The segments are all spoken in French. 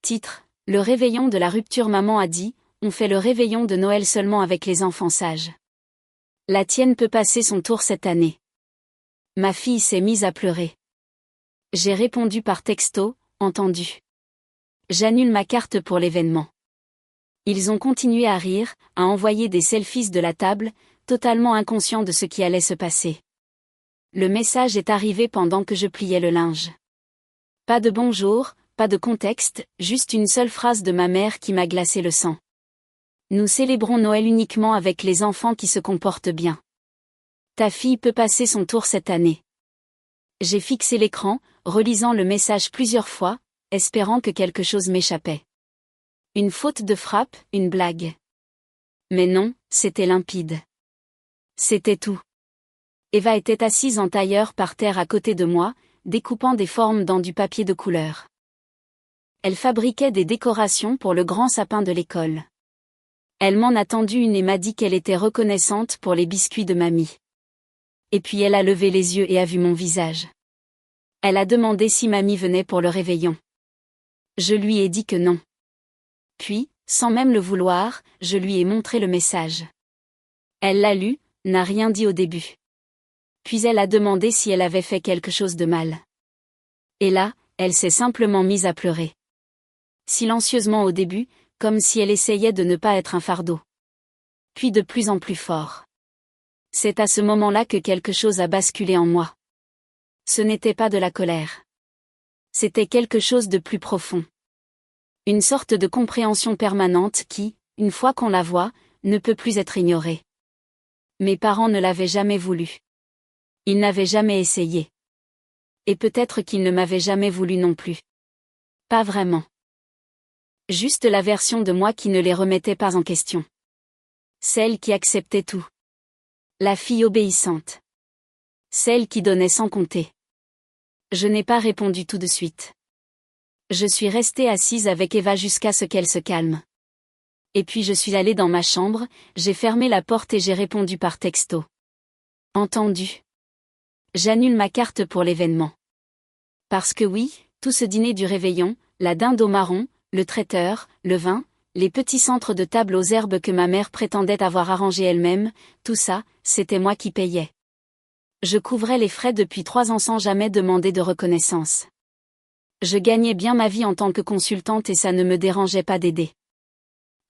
Titre: Le réveillon de la rupture. Maman a dit, on fait le réveillon de Noël seulement avec les enfants sages. La tienne peut passer son tour cette année. Ma fille s'est mise à pleurer. J'ai répondu par texto, entendu. J'annule ma carte pour l'événement. Ils ont continué à rire, à envoyer des selfies de la table, totalement inconscients de ce qui allait se passer. Le message est arrivé pendant que je pliais le linge. Pas de bonjour, pas de contexte, juste une seule phrase de ma mère qui m'a glacé le sang. Nous célébrons Noël uniquement avec les enfants qui se comportent bien. Ta fille peut passer son tour cette année. J'ai fixé l'écran, relisant le message plusieurs fois, espérant que quelque chose m'échappait. Une faute de frappe, une blague. Mais non, c'était limpide. C'était tout. Eva était assise en tailleur par terre à côté de moi, découpant des formes dans du papier de couleur. Elle fabriquait des décorations pour le grand sapin de l'école. Elle m'en a tendu une et m'a dit qu'elle était reconnaissante pour les biscuits de mamie. Et puis elle a levé les yeux et a vu mon visage. Elle a demandé si mamie venait pour le réveillon. Je lui ai dit que non. Puis, sans même le vouloir, je lui ai montré le message. Elle l'a lu, n'a rien dit au début. Puis elle a demandé si elle avait fait quelque chose de mal. Et là, elle s'est simplement mise à pleurer. Silencieusement au début, comme si elle essayait de ne pas être un fardeau. Puis de plus en plus fort. C'est à ce moment-là que quelque chose a basculé en moi. Ce n'était pas de la colère. C'était quelque chose de plus profond. Une sorte de compréhension permanente qui, une fois qu'on la voit, ne peut plus être ignorée. Mes parents ne l'avaient jamais voulu. Ils n'avaient jamais essayé. Et peut-être qu'ils ne m'avaient jamais voulu non plus. Pas vraiment. Juste la version de moi qui ne les remettait pas en question. Celle qui acceptait tout. La fille obéissante. Celle qui donnait sans compter. Je n'ai pas répondu tout de suite. Je suis restée assise avec Eva jusqu'à ce qu'elle se calme. Et puis je suis allée dans ma chambre, j'ai fermé la porte et j'ai répondu par texto. Entendu. J'annule ma carte pour l'événement. Parce que oui, tout ce dîner du réveillon, la dinde au marron, le traiteur, le vin, les petits centres de table aux herbes que ma mère prétendait avoir arrangés elle-même, tout ça, c'était moi qui payais. Je couvrais les frais depuis 3 ans sans jamais demander de reconnaissance. Je gagnais bien ma vie en tant que consultante et ça ne me dérangeait pas d'aider.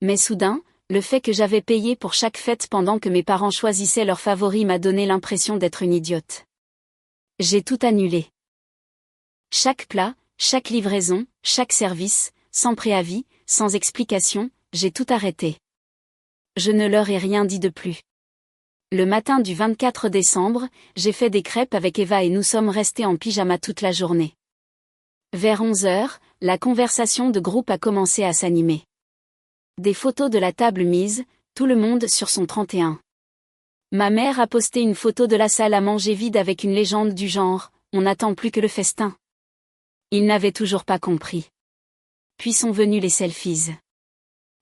Mais soudain, le fait que j'avais payé pour chaque fête pendant que mes parents choisissaient leurs favoris m'a donné l'impression d'être une idiote. J'ai tout annulé. Chaque plat, chaque livraison, chaque service, sans préavis, sans explication, j'ai tout arrêté. Je ne leur ai rien dit de plus. Le matin du 24 décembre, j'ai fait des crêpes avec Eva et nous sommes restés en pyjama toute la journée. Vers 11h, la conversation de groupe a commencé à s'animer. Des photos de la table mise, tout le monde sur son 31. Ma mère a posté une photo de la salle à manger vide avec une légende du genre « On n'attend plus que le festin ». Ils n'avaient toujours pas compris. Puis sont venus les selfies.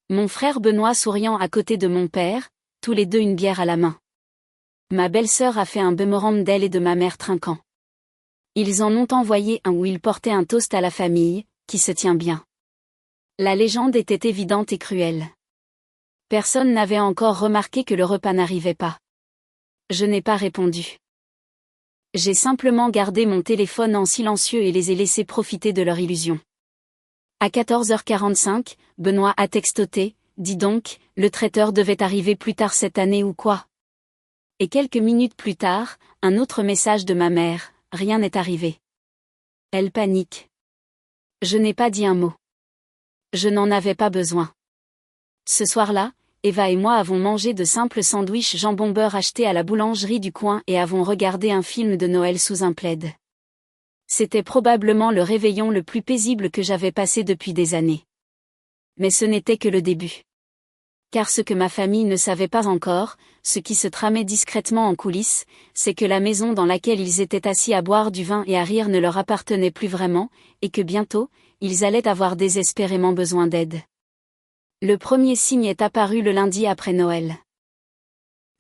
Mon frère Benoît souriant à côté de mon père, tous les deux une bière à la main. Ma belle-sœur a fait un boomerang d'elle et de ma mère trinquant. Ils en ont envoyé un où ils portaient un toast à la famille, qui se tient bien. La légende était évidente et cruelle. Personne n'avait encore remarqué que le repas n'arrivait pas. Je n'ai pas répondu. J'ai simplement gardé mon téléphone en silencieux et les ai laissés profiter de leur illusion. À 14h45, Benoît a textoté, « Dis donc, le traiteur devait arriver plus tard cette année ou quoi ?» Et quelques minutes plus tard, un autre message de ma mère, « Rien n'est arrivé. » Elle panique. Je n'ai pas dit un mot. Je n'en avais pas besoin. Ce soir-là, Eva et moi avons mangé de simples sandwichs jambon-beurre achetés à la boulangerie du coin et avons regardé un film de Noël sous un plaid. C'était probablement le réveillon le plus paisible que j'avais passé depuis des années. Mais ce n'était que le début. Car ce que ma famille ne savait pas encore, ce qui se tramait discrètement en coulisses, c'est que la maison dans laquelle ils étaient assis à boire du vin et à rire ne leur appartenait plus vraiment, et que bientôt, ils allaient avoir désespérément besoin d'aide. Le premier signe est apparu le lundi après Noël.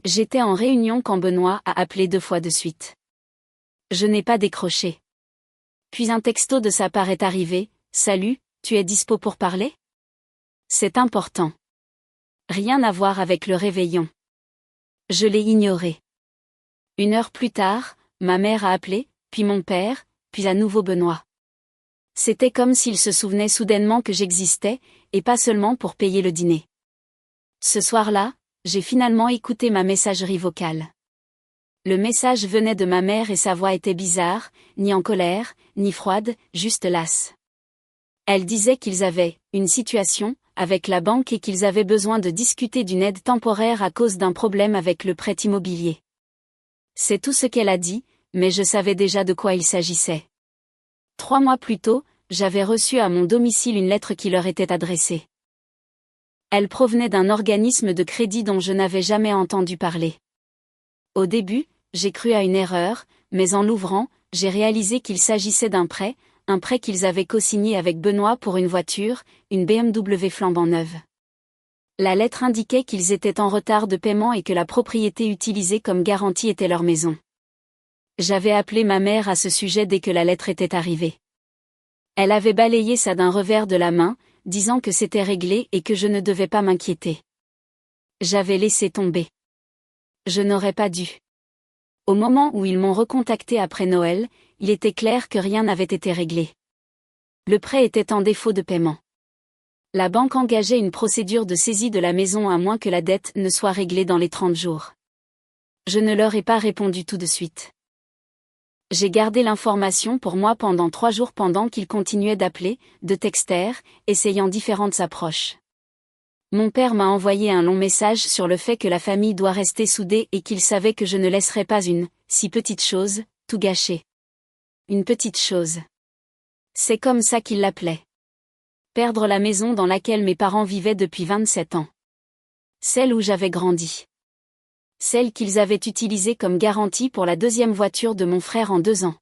J'étais en réunion quand Benoît a appelé 2 fois de suite. Je n'ai pas décroché. Puis un texto de sa part est arrivé, « Salut, Tu es dispo pour parler? C'est important. Rien à voir avec le réveillon. Je l'ai ignoré. 1 heure plus tard, ma mère a appelé, puis mon père, puis à nouveau Benoît. C'était comme s'ils se souvenaient soudainement que j'existais, et pas seulement pour payer le dîner. Ce soir-là, j'ai finalement écouté ma messagerie vocale. Le message venait de ma mère et sa voix était bizarre, ni en colère, ni froide, juste lasse. Elle disait qu'ils avaient une situation avec la banque et qu'ils avaient besoin de discuter d'une aide temporaire à cause d'un problème avec le prêt immobilier. C'est tout ce qu'elle a dit, mais je savais déjà de quoi il s'agissait. 3 mois plus tôt, j'avais reçu à mon domicile une lettre qui leur était adressée. Elle provenait d'un organisme de crédit dont je n'avais jamais entendu parler. Au début, j'ai cru à une erreur, mais en l'ouvrant, j'ai réalisé qu'il s'agissait d'un prêt qu'ils avaient co-signé avec Benoît pour une voiture, une BMW flambant neuve. La lettre indiquait qu'ils étaient en retard de paiement et que la propriété utilisée comme garantie était leur maison. J'avais appelé ma mère à ce sujet dès que la lettre était arrivée. Elle avait balayé ça d'un revers de la main, disant que c'était réglé et que je ne devais pas m'inquiéter. J'avais laissé tomber. Je n'aurais pas dû. Au moment où ils m'ont recontacté après Noël, il était clair que rien n'avait été réglé. Le prêt était en défaut de paiement. La banque engageait une procédure de saisie de la maison à moins que la dette ne soit réglée dans les 30 jours. Je ne leur ai pas répondu tout de suite. J'ai gardé l'information pour moi pendant 3 jours pendant qu'ils continuaient d'appeler, de texter, essayant différentes approches. Mon père m'a envoyé un long message sur le fait que la famille doit rester soudée et qu'il savait que je ne laisserais pas une si petite chose tout gâcher. Une petite chose. C'est comme ça qu'il l'appelait. Perdre la maison dans laquelle mes parents vivaient depuis 27 ans. Celle où j'avais grandi. Celle qu'ils avaient utilisée comme garantie pour la 2e voiture de mon frère en 2 ans.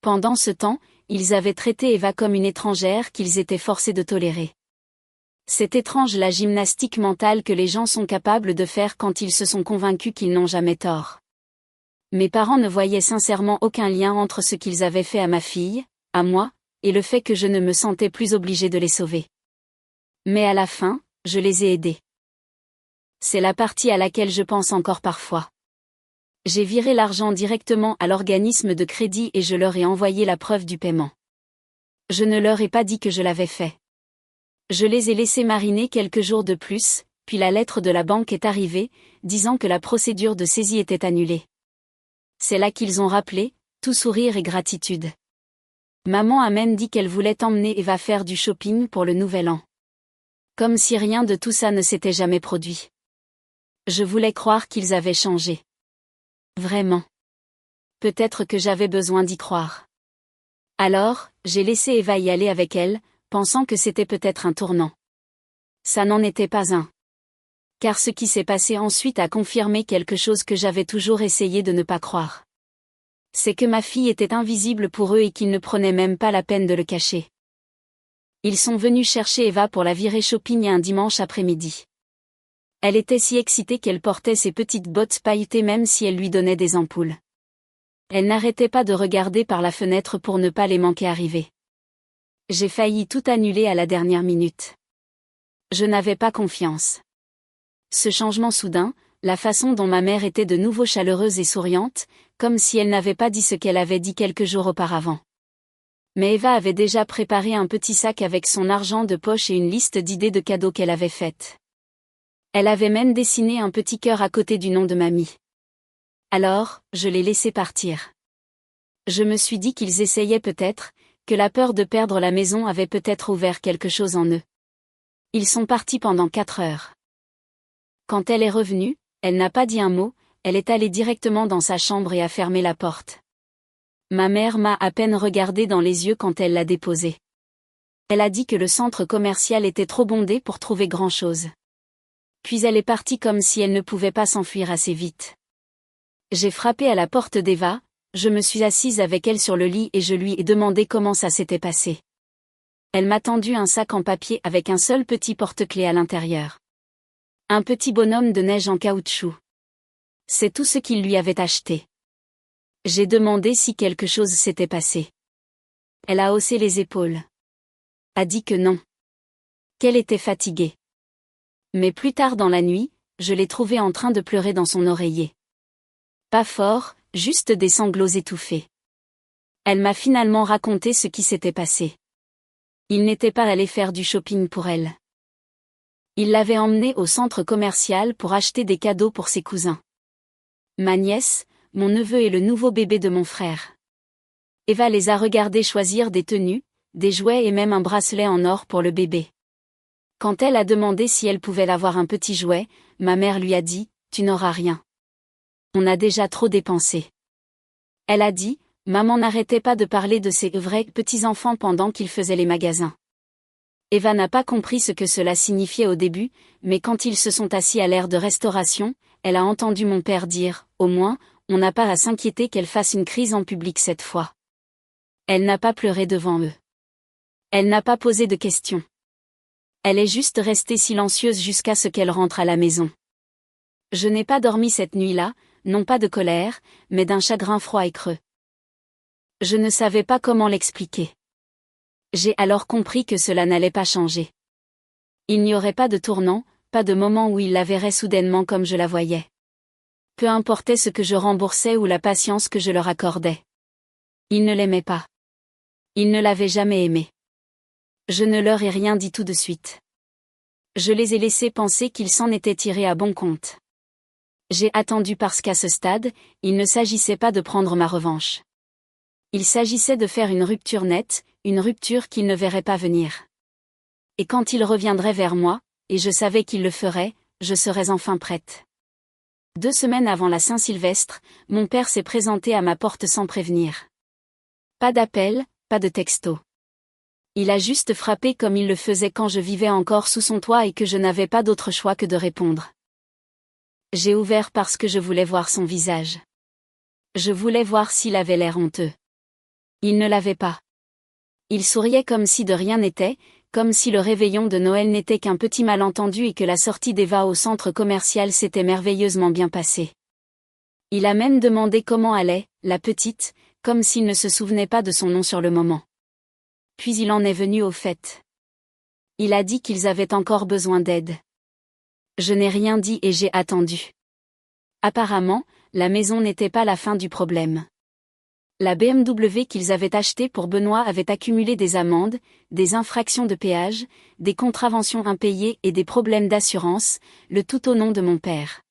Pendant ce temps, ils avaient traité Eva comme une étrangère qu'ils étaient forcés de tolérer. C'est étrange la gymnastique mentale que les gens sont capables de faire quand ils se sont convaincus qu'ils n'ont jamais tort. Mes parents ne voyaient sincèrement aucun lien entre ce qu'ils avaient fait à ma fille, à moi, et le fait que je ne me sentais plus obligée de les sauver. Mais à la fin, je les ai aidés. C'est la partie à laquelle je pense encore parfois. J'ai viré l'argent directement à l'organisme de crédit et je leur ai envoyé la preuve du paiement. Je ne leur ai pas dit que je l'avais fait. Je les ai laissés mariner quelques jours de plus, puis la lettre de la banque est arrivée, disant que la procédure de saisie était annulée. C'est là qu'ils ont rappelé, tout sourire et gratitude. Maman a même dit qu'elle voulait emmener Eva faire du shopping pour le nouvel an. Comme si rien de tout ça ne s'était jamais produit. Je voulais croire qu'ils avaient changé. Vraiment. Peut-être que j'avais besoin d'y croire. Alors, j'ai laissé Eva y aller avec elle, pensant que c'était peut-être un tournant. Ça n'en était pas un. Car ce qui s'est passé ensuite a confirmé quelque chose que j'avais toujours essayé de ne pas croire. C'est que ma fille était invisible pour eux et qu'ils ne prenaient même pas la peine de le cacher. Ils sont venus chercher Eva pour la virer shopping un dimanche après-midi. Elle était si excitée qu'elle portait ses petites bottes pailletées même si elle lui donnait des ampoules. Elle n'arrêtait pas de regarder par la fenêtre pour ne pas les manquer arriver. J'ai failli tout annuler à la dernière minute. Je n'avais pas confiance. Ce changement soudain, la façon dont ma mère était de nouveau chaleureuse et souriante, comme si elle n'avait pas dit ce qu'elle avait dit quelques jours auparavant. Mais Eva avait déjà préparé un petit sac avec son argent de poche et une liste d'idées de cadeaux qu'elle avait faites. Elle avait même dessiné un petit cœur à côté du nom de mamie. Alors, je l'ai laissé partir. Je me suis dit qu'ils essayaient peut-être, que la peur de perdre la maison avait peut-être ouvert quelque chose en eux. Ils sont partis pendant 4 heures. Quand elle est revenue, elle n'a pas dit un mot, elle est allée directement dans sa chambre et a fermé la porte. Ma mère m'a à peine regardé dans les yeux quand elle l'a déposée. Elle a dit que le centre commercial était trop bondé pour trouver grand-chose. Puis elle est partie comme si elle ne pouvait pas s'enfuir assez vite. J'ai frappé à la porte d'Eva, je me suis assise avec elle sur le lit et je lui ai demandé comment ça s'était passé. Elle m'a tendu un sac en papier avec un seul petit porte-clés à l'intérieur. Un petit bonhomme de neige en caoutchouc. C'est tout ce qu'il lui avait acheté. J'ai demandé si quelque chose s'était passé. Elle a haussé les épaules. a dit que non. Qu'elle était fatiguée. Mais plus tard dans la nuit, je l'ai trouvée en train de pleurer dans son oreiller. Pas fort, juste des sanglots étouffés. Elle m'a finalement raconté ce qui s'était passé. Il n'était pas allé faire du shopping pour elle. Il l'avait emmenée au centre commercial pour acheter des cadeaux pour ses cousins. Ma nièce, mon neveu et le nouveau bébé de mon frère. Eva les a regardés choisir des tenues, des jouets et même un bracelet en or pour le bébé. Quand elle a demandé si elle pouvait avoir un petit jouet, ma mère lui a dit « Tu n'auras rien. On a déjà trop dépensé. » Elle a dit « Maman n'arrêtait pas de parler de ses vrais petits-enfants pendant qu'ils faisaient les magasins. » Eva n'a pas compris ce que cela signifiait au début, mais quand ils se sont assis à l'aire de restauration, elle a entendu mon père dire « Au moins, on n'a pas à s'inquiéter qu'elle fasse une crise en public cette fois. » Elle n'a pas pleuré devant eux. Elle n'a pas posé de questions. Elle est juste restée silencieuse jusqu'à ce qu'elle rentre à la maison. Je n'ai pas dormi cette nuit-là, non pas de colère, mais d'un chagrin froid et creux. Je ne savais pas comment l'expliquer. J'ai alors compris que cela n'allait pas changer. Il n'y aurait pas de tournant, pas de moment où il la verrait soudainement comme je la voyais. Peu importait ce que je remboursais ou la patience que je leur accordais. Ils ne l'aimaient pas. Ils ne l'avaient jamais aimé. Je ne leur ai rien dit tout de suite. Je les ai laissés penser qu'ils s'en étaient tirés à bon compte. J'ai attendu parce qu'à ce stade, il ne s'agissait pas de prendre ma revanche. Il s'agissait de faire une rupture nette, une rupture qu'ils ne verraient pas venir. Et quand ils reviendraient vers moi, et je savais qu'ils le feraient, je serais enfin prête. 2 semaines avant la Saint-Sylvestre, mon père s'est présenté à ma porte sans prévenir. Pas d'appel, pas de texto. Il a juste frappé comme il le faisait quand je vivais encore sous son toit et que je n'avais pas d'autre choix que de répondre. J'ai ouvert parce que je voulais voir son visage. Je voulais voir s'il avait l'air honteux. Il ne l'avait pas. Il souriait comme si de rien n'était, comme si le réveillon de Noël n'était qu'un petit malentendu et que la sortie d'Eva au centre commercial s'était merveilleusement bien passée. Il a même demandé comment allait, la petite, comme s'il ne se souvenait pas de son nom sur le moment. Puis il en est venu au fait. Il a dit qu'ils avaient encore besoin d'aide. Je n'ai rien dit et j'ai attendu. Apparemment, la maison n'était pas la fin du problème. La BMW qu'ils avaient achetée pour Benoît avait accumulé des amendes, des infractions de péage, des contraventions impayées et des problèmes d'assurance, le tout au nom de mon père.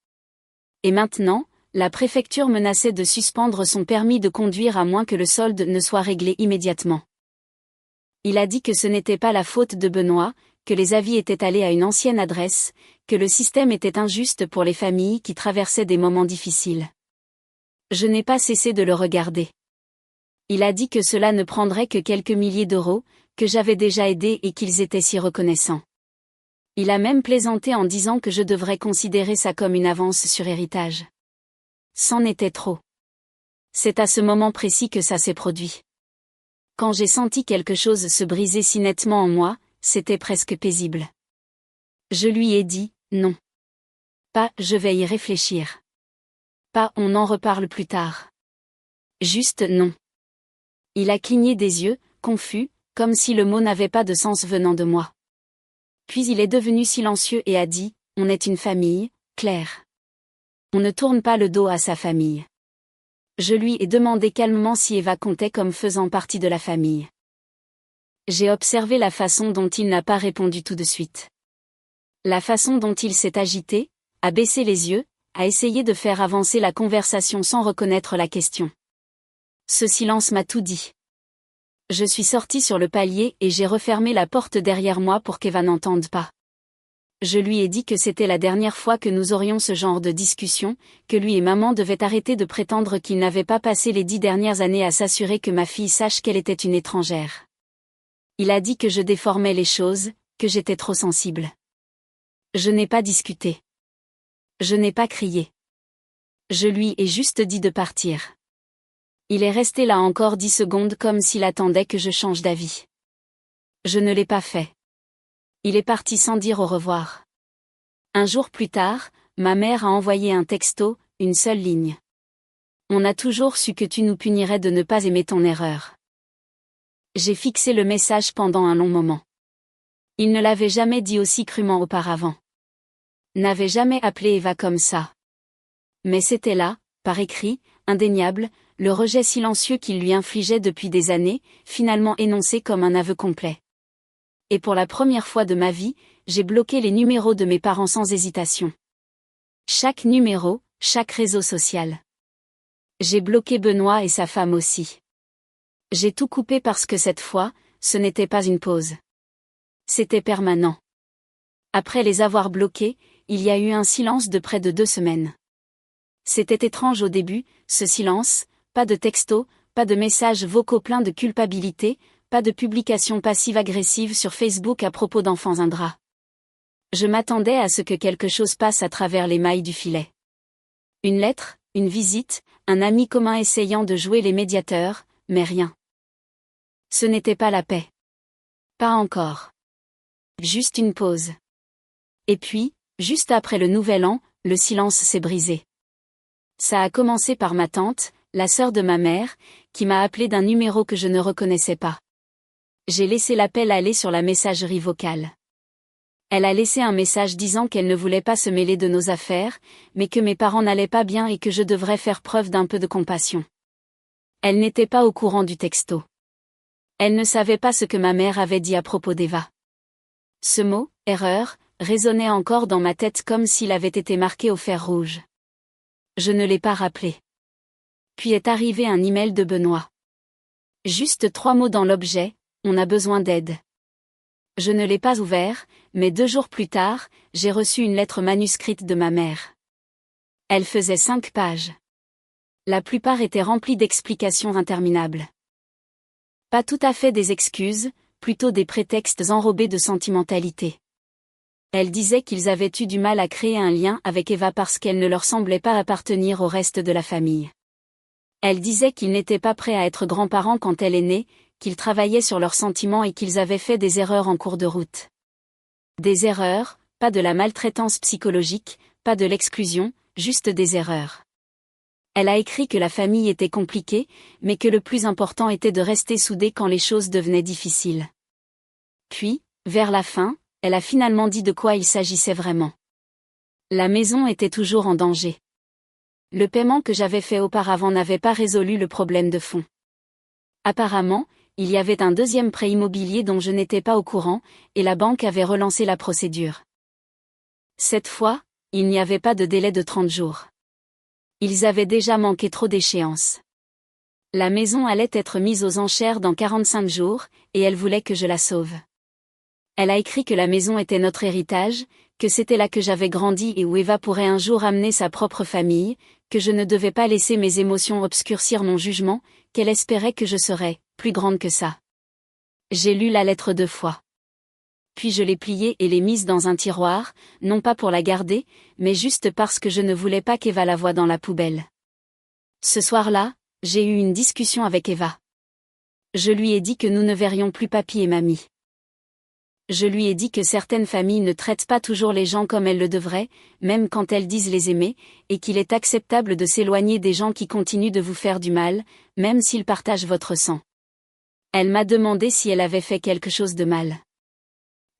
Et maintenant, la préfecture menaçait de suspendre son permis de conduire à moins que le solde ne soit réglé immédiatement. Il a dit que ce n'était pas la faute de Benoît, que les avis étaient allés à une ancienne adresse, que le système était injuste pour les familles qui traversaient des moments difficiles. Je n'ai pas cessé de le regarder. Il a dit que cela ne prendrait que quelques milliers d'euros, que j'avais déjà aidé et qu'ils étaient si reconnaissants. Il a même plaisanté en disant que je devrais considérer ça comme une avance sur héritage. C'en était trop. C'est à ce moment précis que ça s'est produit. Quand j'ai senti quelque chose se briser si nettement en moi, c'était presque paisible. Je lui ai dit, non. Pas, je vais y réfléchir. Pas, on en reparle plus tard. Juste non. Il a cligné des yeux, confus, comme si le mot n'avait pas de sens venant de moi. Puis il est devenu silencieux et a dit, on est une famille, Claire. On ne tourne pas le dos à sa famille. Je lui ai demandé calmement si Eva comptait comme faisant partie de la famille. J'ai observé la façon dont il n'a pas répondu tout de suite. La façon dont il s'est agité, a baissé les yeux, a essayé de faire avancer la conversation sans reconnaître la question. Ce silence m'a tout dit. Je suis sortie sur le palier et j'ai refermé la porte derrière moi pour qu'Eva n'entende pas. Je lui ai dit que c'était la dernière fois que nous aurions ce genre de discussion, que lui et maman devaient arrêter de prétendre qu'ils n'avaient pas passé les 10 dernières années à s'assurer que ma fille sache qu'elle était une étrangère. Il a dit que je déformais les choses, que j'étais trop sensible. Je n'ai pas discuté. Je n'ai pas crié. Je lui ai juste dit de partir. Il est resté là encore 10 secondes comme s'il attendait que je change d'avis. Je ne l'ai pas fait. Il est parti sans dire au revoir. Un jour plus tard, ma mère a envoyé un texto, une seule ligne. On a toujours su que tu nous punirais de ne pas aimer ton erreur. J'ai fixé le message pendant un long moment. Il ne l'avait jamais dit aussi crûment auparavant. N'avait jamais appelé Eva comme ça. Mais c'était là, par écrit, indéniable, le rejet silencieux qu'il lui infligeait depuis des années, finalement énoncé comme un aveu complet. Et pour la première fois de ma vie, j'ai bloqué les numéros de mes parents sans hésitation. Chaque numéro, chaque réseau social. J'ai bloqué Benoît et sa femme aussi. J'ai tout coupé parce que cette fois, ce n'était pas une pause. C'était permanent. Après les avoir bloqués, il y a eu un silence de près de 2 semaines. C'était étrange au début, ce silence, pas de textos, pas de messages vocaux pleins de culpabilité, pas de publications passives-agressives sur Facebook à propos d'enfants ingrats. Je m'attendais à ce que quelque chose passe à travers les mailles du filet. Une lettre, une visite, un ami commun essayant de jouer les médiateurs, mais rien. Ce n'était pas la paix. Pas encore. Juste une pause. Et puis, juste après le nouvel an, le silence s'est brisé. Ça a commencé par ma tante, la sœur de ma mère, qui m'a appelé d'un numéro que je ne reconnaissais pas. J'ai laissé l'appel aller sur la messagerie vocale. Elle a laissé un message disant qu'elle ne voulait pas se mêler de nos affaires, mais que mes parents n'allaient pas bien et que je devrais faire preuve d'un peu de compassion. Elle n'était pas au courant du texto. Elle ne savait pas ce que ma mère avait dit à propos d'Eva. Ce mot, erreur, résonnait encore dans ma tête comme s'il avait été marqué au fer rouge. Je ne l'ai pas rappelé. Puis est arrivé un email de Benoît. Juste 3 mots dans l'objet, on a besoin d'aide. Je ne l'ai pas ouvert, mais 2 jours plus tard, j'ai reçu une lettre manuscrite de ma mère. Elle faisait 5 pages. La plupart étaient remplies d'explications interminables. Pas tout à fait des excuses, plutôt des prétextes enrobés de sentimentalité. Elle disait qu'ils avaient eu du mal à créer un lien avec Eva parce qu'elle ne leur semblait pas appartenir au reste de la famille. Elle disait qu'ils n'étaient pas prêts à être grands-parents quand elle est née, qu'ils travaillaient sur leurs sentiments et qu'ils avaient fait des erreurs en cours de route. Des erreurs, pas de la maltraitance psychologique, pas de l'exclusion, juste des erreurs. Elle a écrit que la famille était compliquée, mais que le plus important était de rester soudés quand les choses devenaient difficiles. Puis, vers la fin, elle a finalement dit de quoi il s'agissait vraiment. La maison était toujours en danger. Le paiement que j'avais fait auparavant n'avait pas résolu le problème de fond. Apparemment, il y avait un 2e prêt immobilier dont je n'étais pas au courant, et la banque avait relancé la procédure. Cette fois, il n'y avait pas de délai de 30 jours. Ils avaient déjà manqué trop d'échéances. La maison allait être mise aux enchères dans 45 jours, et elle voulait que je la sauve. Elle a écrit que la maison était notre héritage, que c'était là que j'avais grandi et où Eva pourrait un jour amener sa propre famille, que je ne devais pas laisser mes émotions obscurcir mon jugement, qu'elle espérait que je serais plus grande que ça. J'ai lu la lettre 2 fois. Puis je l'ai pliée et l'ai mise dans un tiroir, non pas pour la garder, mais juste parce que je ne voulais pas qu'Eva la voie dans la poubelle. Ce soir-là, j'ai eu une discussion avec Eva. Je lui ai dit que nous ne verrions plus papy et mamie. Je lui ai dit que certaines familles ne traitent pas toujours les gens comme elles le devraient, même quand elles disent les aimer, et qu'il est acceptable de s'éloigner des gens qui continuent de vous faire du mal, même s'ils partagent votre sang. Elle m'a demandé si elle avait fait quelque chose de mal.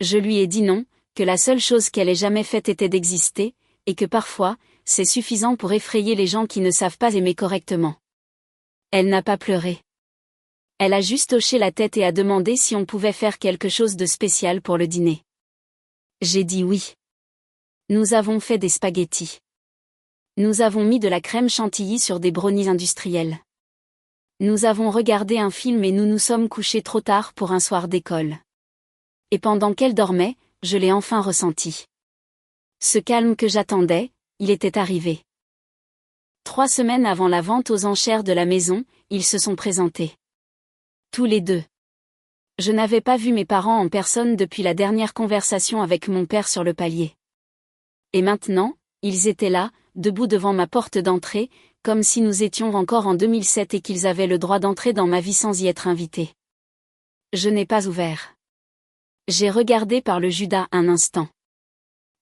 Je lui ai dit non, que la seule chose qu'elle ait jamais faite était d'exister, et que parfois, c'est suffisant pour effrayer les gens qui ne savent pas aimer correctement. Elle n'a pas pleuré. Elle a juste hoché la tête et a demandé si on pouvait faire quelque chose de spécial pour le dîner. J'ai dit oui. Nous avons fait des spaghettis. Nous avons mis de la crème chantilly sur des brownies industriels. Nous avons regardé un film et nous nous sommes couchés trop tard pour un soir d'école. Et pendant qu'elle dormait, je l'ai enfin ressenti. Ce calme que j'attendais, il était arrivé. 3 semaines avant la vente aux enchères de la maison, ils se sont présentés. Tous les 2. Je n'avais pas vu mes parents en personne depuis la dernière conversation avec mon père sur le palier. Et maintenant, ils étaient là, debout devant ma porte d'entrée, comme si nous étions encore en 2007 et qu'ils avaient le droit d'entrer dans ma vie sans y être invités. Je n'ai pas ouvert. J'ai regardé par le Judas un instant.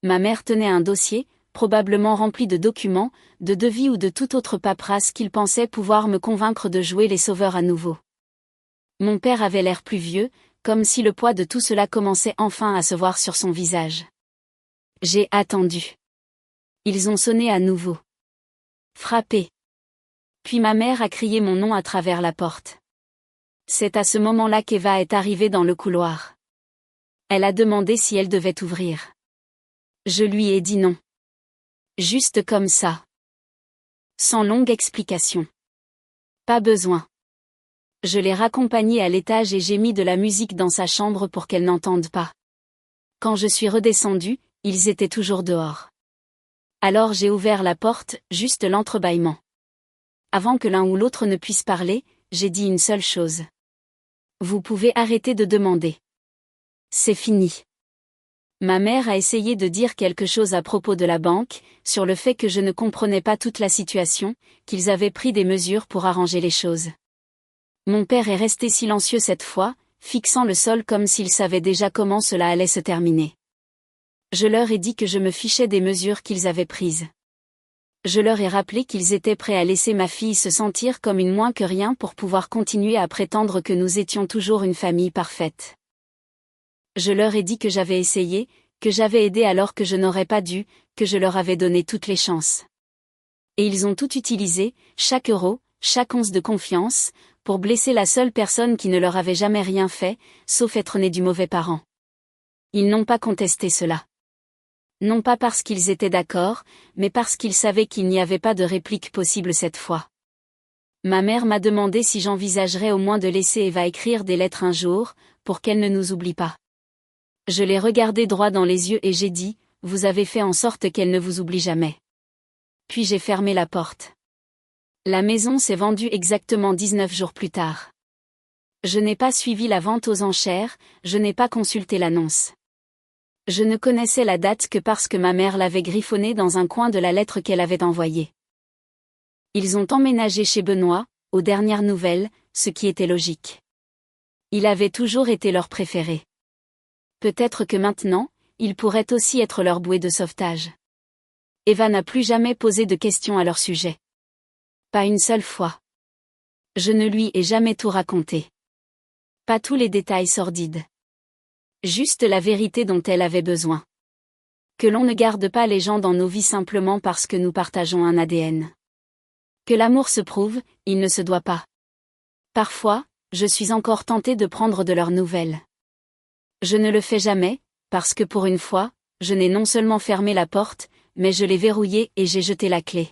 Ma mère tenait un dossier, probablement rempli de documents, de devis ou de toute autre paperasse qu'il pensait pouvoir me convaincre de jouer les sauveurs à nouveau. Mon père avait l'air plus vieux, comme si le poids de tout cela commençait enfin à se voir sur son visage. J'ai attendu. Ils ont sonné à nouveau. Frappé. Puis ma mère a crié mon nom à travers la porte. C'est à ce moment-là qu'Eva est arrivée dans le couloir. Elle a demandé si elle devait ouvrir. Je lui ai dit non. Juste comme ça. Sans longue explication. Pas besoin. Je l'ai raccompagnée à l'étage et j'ai mis de la musique dans sa chambre pour qu'elle n'entende pas. Quand je suis redescendue, ils étaient toujours dehors. Alors j'ai ouvert la porte, juste l'entrebâillement. Avant que l'un ou l'autre ne puisse parler, j'ai dit une seule chose. Vous pouvez arrêter de demander. C'est fini. Ma mère a essayé de dire quelque chose à propos de la banque, sur le fait que je ne comprenais pas toute la situation, qu'ils avaient pris des mesures pour arranger les choses. Mon père est resté silencieux cette fois, fixant le sol comme s'il savait déjà comment cela allait se terminer. Je leur ai dit que je me fichais des mesures qu'ils avaient prises. Je leur ai rappelé qu'ils étaient prêts à laisser ma fille se sentir comme une moins que rien pour pouvoir continuer à prétendre que nous étions toujours une famille parfaite. Je leur ai dit que j'avais essayé, que j'avais aidé alors que je n'aurais pas dû, que je leur avais donné toutes les chances. Et ils ont tout utilisé, chaque euro, chaque once de confiance, pour blesser la seule personne qui ne leur avait jamais rien fait, sauf être né du mauvais parent. Ils n'ont pas contesté cela. Non pas parce qu'ils étaient d'accord, mais parce qu'ils savaient qu'il n'y avait pas de réplique possible cette fois. Ma mère m'a demandé si j'envisagerais au moins de laisser Eva écrire des lettres un jour, pour qu'elle ne nous oublie pas. Je l'ai regardée droit dans les yeux et j'ai dit, vous avez fait en sorte qu'elle ne vous oublie jamais. Puis j'ai fermé la porte. La maison s'est vendue exactement 19 jours plus tard. Je n'ai pas suivi la vente aux enchères, je n'ai pas consulté l'annonce. Je ne connaissais la date que parce que ma mère l'avait griffonnée dans un coin de la lettre qu'elle avait envoyée. Ils ont emménagé chez Benoît, aux dernières nouvelles, ce qui était logique. Il avait toujours été leur préféré. Peut-être que maintenant, il pourrait aussi être leur bouée de sauvetage. Eva n'a plus jamais posé de questions à leur sujet. Pas une seule fois. Je ne lui ai jamais tout raconté. Pas tous les détails sordides. Juste la vérité dont elle avait besoin. Que l'on ne garde pas les gens dans nos vies simplement parce que nous partageons un ADN. Que l'amour se prouve, il ne se doit pas. Parfois, je suis encore tentée de prendre de leurs nouvelles. Je ne le fais jamais, parce que pour une fois, je n'ai non seulement fermé la porte, mais je l'ai verrouillée et j'ai jeté la clé.